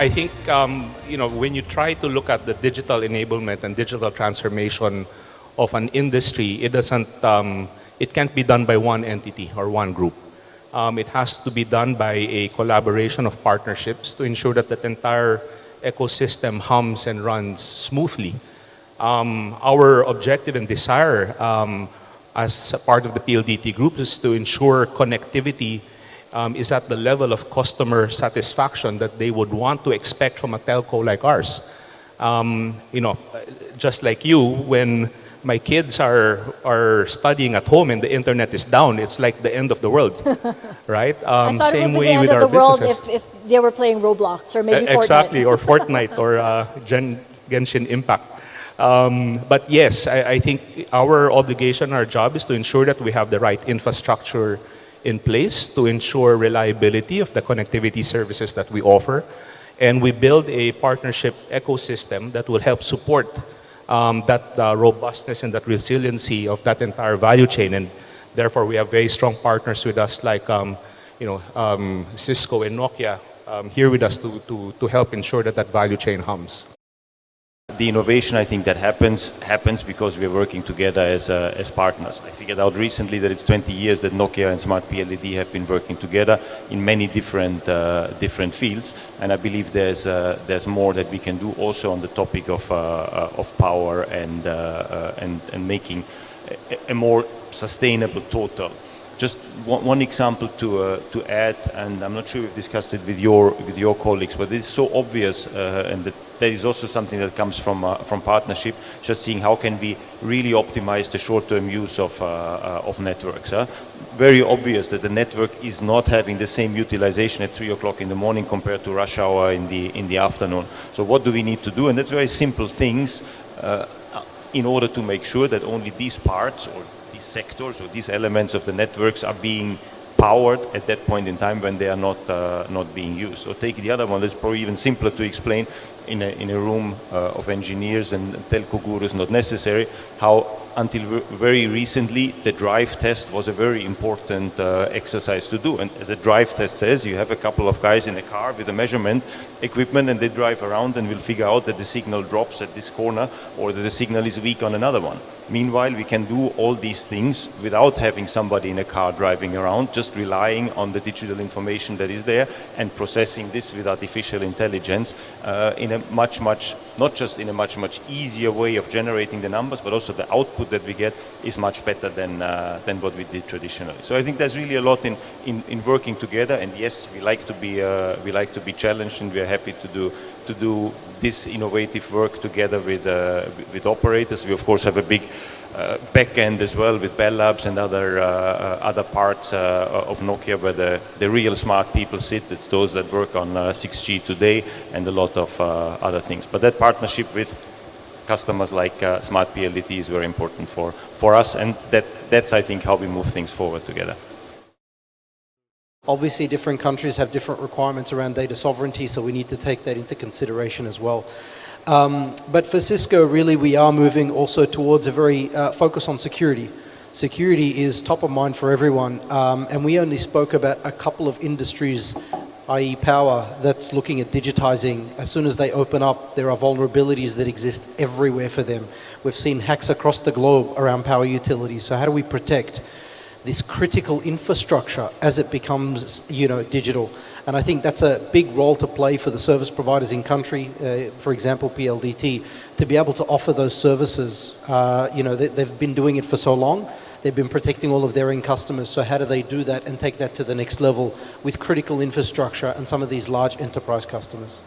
I think when you try to look at the digital enablement and digital transformation of an industry, it can't be done by one entity or one group. It has to be done by a collaboration of partnerships to ensure that the entire ecosystem hums and runs smoothly. Our objective and desire as part of the PLDT group is to ensure connectivity is at the level of customer satisfaction that they would want to expect from a telco like ours. Just like you, when my kids are studying at home and the internet is down, it's like the end of the world, right? I thought Same it would be way the end with of our the world businesses. if they were playing Roblox or maybe Fortnite. Exactly, or Fortnite or Genshin Impact. But yes, I think our obligation, our job is to ensure that we have the right infrastructure in place to ensure reliability of the connectivity services that we offer. And we build a partnership ecosystem that will help support that robustness and that resiliency of that entire value chain. And therefore, we have very strong partners with us like Cisco and Nokia here with us to help ensure that that value chain hums. The innovation, I think, that happens because we are working together as partners. I figured out recently that it's 20 years that Nokia and Smart PLDT have been working together in many different fields, and I believe there's more that we can do also on the topic of power and making a more sustainable total. Just one example to add, and I'm not sure we've discussed it with your colleagues, but it's so obvious, and that is also something that comes from partnership. Just seeing how can we really optimize the short-term use of networks. Very obvious that the network is not having the same utilization at 3 o'clock in the morning compared to rush hour in the afternoon. So what do we need to do? And that's very simple things in order to make sure that only these parts or these sectors or these elements of the networks are being powered at that point in time when they are not being used. Or take the other one that's probably even simpler to explain in a room of engineers and telco gurus, not necessary, how until very recently the drive test was a very important exercise to do. And as a drive test says, you have a couple of guys in a car with a measurement equipment and they drive around and will figure out that the signal drops at this corner or that the signal is weak on another one. Meanwhile, we can do all these things without having somebody in a car driving around, just relying on the digital information that is there and processing this with artificial intelligence in a much, not just in a much easier way of generating the numbers, but also the output that we get is much better than what we did traditionally. So I think there's really a lot in working together. And yes, we like to be challenged, and we are happy to do this innovative work together with operators. We of course have a big back end as well with Bell Labs and other parts of Nokia where the real smart people sit. It's those that work on 6G today and a lot of other things. But that partnership with customers like Smart PLDT is very important for us, and that's I think how we move things forward together. Obviously, different countries have different requirements around data sovereignty, so we need to take that into consideration as well. But for Cisco, really, we are moving also towards a very focus on security. Security is top of mind for everyone, and we only spoke about a couple of industries, i.e. power, that's looking at digitizing. As soon as they open up, there are vulnerabilities that exist everywhere for them. We've seen hacks across the globe around power utilities, so how do we protect this critical infrastructure as it becomes, digital? And I think that's a big role to play for the service providers in country, for example, PLDT, to be able to offer those services. They've been doing it for so long. They've been protecting all of their end customers. So how do they do that and take that to the next level with critical infrastructure and some of these large enterprise customers?